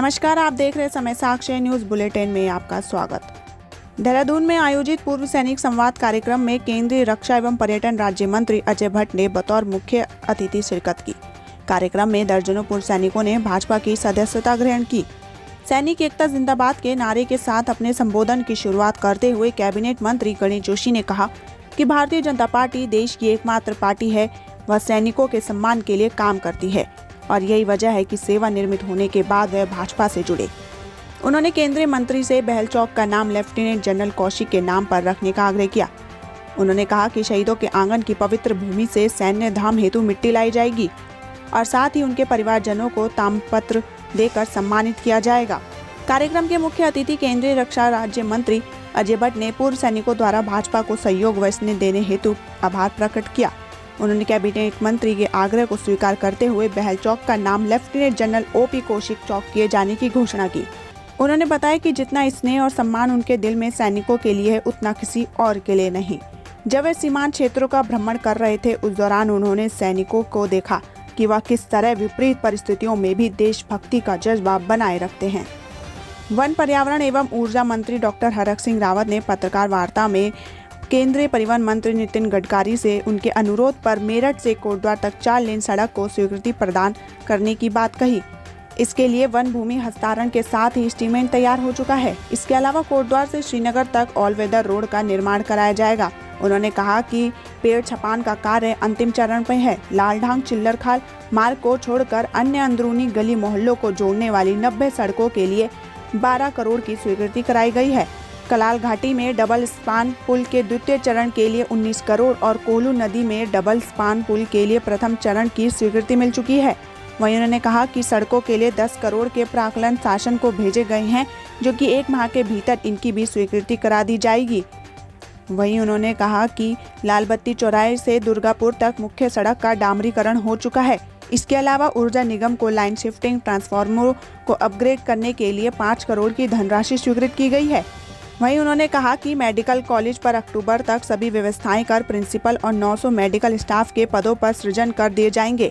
नमस्कार, आप देख रहे समय साक्ष्य न्यूज बुलेटिन में आपका स्वागत। देहरादून में आयोजित पूर्व सैनिक संवाद कार्यक्रम में केंद्रीय रक्षा एवं पर्यटन राज्य मंत्री अजय भट्ट ने बतौर मुख्य अतिथि शिरकत की। कार्यक्रम में दर्जनों पूर्व सैनिकों ने भाजपा की सदस्यता ग्रहण की। सैनिक एकता जिंदाबाद के नारे के साथ अपने संबोधन की शुरुआत करते हुए कैबिनेट मंत्री गणेश जोशी ने कहा कि भारतीय जनता पार्टी देश की एकमात्र पार्टी है, वह सैनिकों के सम्मान के लिए काम करती है और यही वजह है कि सेवा निर्मित होने के बाद वह भाजपा से जुड़े। उन्होंने केंद्रीय मंत्री से बहल चौक का नाम लेफ्टिनेंट जनरल कौशिक के नाम पर रखने का आग्रह किया। उन्होंने कहा कि शहीदों के आंगन की पवित्र भूमि से सैन्य धाम हेतु मिट्टी लाई जाएगी और साथ ही उनके परिवारजनों को ताम्रपत्र देकर सम्मानित किया जाएगा। कार्यक्रम के मुख्य अतिथि केंद्रीय रक्षा राज्य मंत्री अजय भट्ट ने पूर्व सैनिकों द्वारा भाजपा को सहयोग व स्नेह देने हेतु आभार प्रकट किया। उन्होंने कैबिनेट मंत्री के आग्रह को स्वीकार करते हुए बहल चौक का नाम लेफ्टिनेंट जनरल ओपी कौशिक चौक किए जाने की घोषणा की। उन्होंने बताया कि जितना स्नेह और सम्मान उनके दिल में सैनिकों के लिए है, उतना किसी और के लिए नहीं। जब वे सीमांत क्षेत्रों का भ्रमण कर रहे थे, उस दौरान उन्होंने सैनिकों को देखा कि वह किस तरह विपरीत परिस्थितियों में भी देशभक्ति का जज्बा बनाए रखते हैं। वन, पर्यावरण एवं ऊर्जा मंत्री डॉक्टर हरक सिंह रावत ने पत्रकार वार्ता में केंद्रीय परिवहन मंत्री नितिन गडकरी से उनके अनुरोध पर मेरठ से कोटद्वार तक 4 लेन सड़क को स्वीकृति प्रदान करने की बात कही। इसके लिए वन भूमि हस्तांतरण के साथ ही एस्टीमेट तैयार हो चुका है। इसके अलावा कोटद्वार से श्रीनगर तक ऑल वेदर रोड का निर्माण कराया जाएगा। उन्होंने कहा कि पेड़ छपान का कार्य अंतिम चरण में है। लालढांग चिल्लरखाल मार्ग को छोड़कर अन्य अंदरूनी गली मोहल्लों को जोड़ने वाली 90 सड़कों के लिए 12 करोड़ की स्वीकृति कराई गई है। कलाल घाटी में डबल स्पान पुल के द्वितीय चरण के लिए 19 करोड़ और कोल्लू नदी में डबल स्पान पुल के लिए प्रथम चरण की स्वीकृति मिल चुकी है। वहीं उन्होंने कहा कि सड़कों के लिए 10 करोड़ के प्राक्कलन शासन को भेजे गए हैं, जो कि 1 माह के भीतर इनकी भी स्वीकृति करा दी जाएगी। वहीं उन्होंने कहा कि लालबत्ती चौराहे से दुर्गापुर तक मुख्य सड़क का डामरीकरण हो चुका है। इसके अलावा ऊर्जा निगम को लाइन शिफ्टिंग ट्रांसफार्मरों को अपग्रेड करने के लिए 5 करोड़ की धनराशि स्वीकृत की गई है। वहीं उन्होंने कहा कि मेडिकल कॉलेज पर अक्टूबर तक सभी व्यवस्थाएं कर प्रिंसिपल और 900 मेडिकल स्टाफ के पदों पर सृजन कर दिए जाएंगे।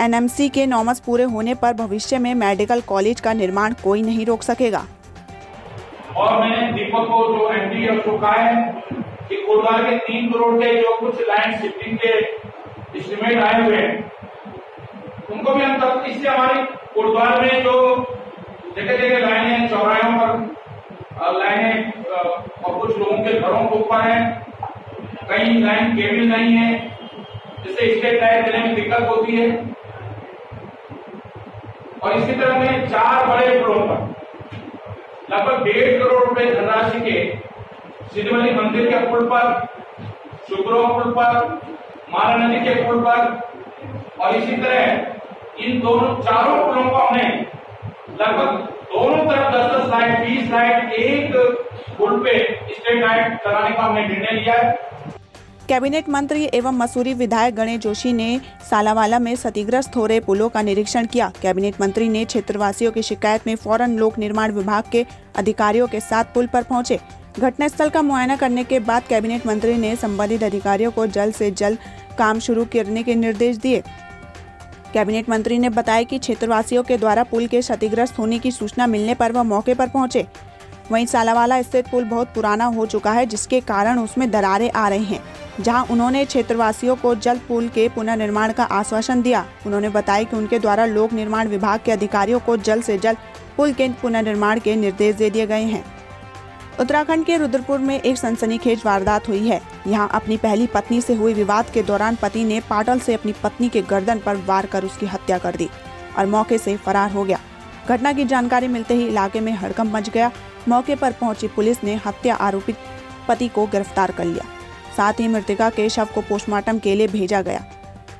एनएमसी के नॉर्म्स पूरे होने पर भविष्य में मेडिकल कॉलेज का निर्माण कोई नहीं रोक सकेगा। और मैंने दीपक को जो एमडी है उसको कहा है कि कोटद्वार के 3 करोड़ के जो कुछ लाइन शिफ्टिंग के एस्टीमेट आए हुए हैं, उनको भी हम तब इससे हमारी कोटद्वार में जो जगह जगह लाइनें चौराहों पर लाइनें और कुछ लोगों के घरों के ऊपर है, कहीं लाइन केबल नहीं है, जिससे स्टेट लाइन देने में दिक्कत होती है। और इसी तरह में 4 बड़े पुलों पर लगभग 1.5 करोड़ रुपए धनराशि के सिद्धवली मंदिर के पुल पर, शुक्रो पुल पर, मारा नदी के पुल पर और इसी तरह इन चारों पुलों को हमने लगभग दोनों तरफ 10-10 लाइट, 20 लाइट एक पुल पे स्ट्रीट लाइट लगाने का हमने निर्णय लिया है। कैबिनेट मंत्री एवं मसूरी विधायक गणेश जोशी ने सालावाला में क्षतिग्रस्त हो रहे पुलों का निरीक्षण किया। कैबिनेट मंत्री ने क्षेत्रवासियों की शिकायत में फौरन लोक निर्माण विभाग के अधिकारियों के साथ पुल पर पहुंचे। घटनास्थल का मुआयना करने के बाद कैबिनेट मंत्री ने संबंधित अधिकारियों को जल्द से जल्द काम शुरू करने के निर्देश दिए। कैबिनेट मंत्री ने बताया कि क्षेत्रवासियों के द्वारा पुल के क्षतिग्रस्त होने की सूचना मिलने पर वह मौके पर पहुंचे। वहीं सालावाला स्थित पुल बहुत पुराना हो चुका है, जिसके कारण उसमें दरारें आ रही हैं, जहां उन्होंने क्षेत्रवासियों को जल्द पुल के पुनर्निर्माण का आश्वासन दिया। उन्होंने बताया कि उनके द्वारा लोक निर्माण विभाग के अधिकारियों को जल्द से जल्द पुल के पुनर्निर्माण के निर्देश दे दिए गए हैं। उत्तराखंड के रुद्रपुर में एक सनसनीखेज वारदात हुई है। यहां अपनी पहली पत्नी से हुए विवाद के दौरान पति ने पाटल से अपनी पत्नी के गर्दन पर वार कर उसकी हत्या कर दी और मौके से फरार हो गया। घटना की जानकारी मिलते ही इलाके में हड़कंप मच गया। मौके पर पहुंची पुलिस ने हत्या आरोपित पति को गिरफ्तार कर लिया। साथ ही मृतका के शव को पोस्टमार्टम के लिए भेजा गया।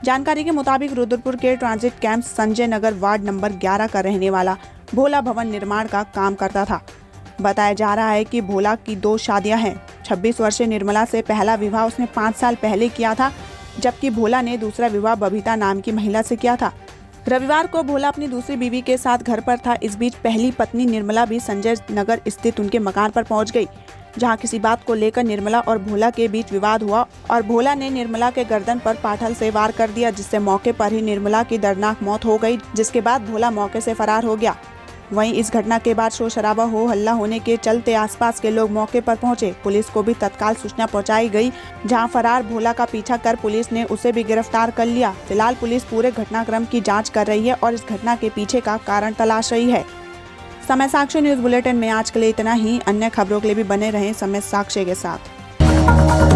जानकारी के मुताबिक रुद्रपुर के transit camp Sanjay Nagar ward number 11 का रहने वाला भोला भवन निर्माण का काम करता था। बताया जा रहा है कि भोला की 2 शादियां हैं। 26 वर्षीय निर्मला से पहला विवाह उसने 5 साल पहले किया था, जबकि भोला ने दूसरा विवाह बबीता नाम की महिला से किया था। रविवार को भोला अपनी दूसरी बीवी के साथ घर पर था। इस बीच पहली पत्नी निर्मला भी संजय नगर स्थित उनके मकान पर पहुंच गई, जहां किसी बात को लेकर निर्मला और भोला के बीच विवाद हुआ और भोला ने निर्मला के गर्दन पर पाठल से वार कर दिया, जिससे मौके पर ही निर्मला की दर्दनाक मौत हो गई, जिसके बाद भोला मौके से फरार हो गया। वहीं इस घटना के बाद शोर शराबा हो हल्ला होने के चलते आसपास के लोग मौके पर पहुंचे। पुलिस को भी तत्काल सूचना पहुंचाई गई, जहां फरार भोला का पीछा कर पुलिस ने उसे भी गिरफ्तार कर लिया। फिलहाल पुलिस पूरे घटनाक्रम की जांच कर रही है और इस घटना के पीछे का कारण तलाश रही है। समय साक्षी न्यूज बुलेटिन में आज के लिए इतना ही। अन्य खबरों के लिए भी बने रहें समय साक्षी के साथ।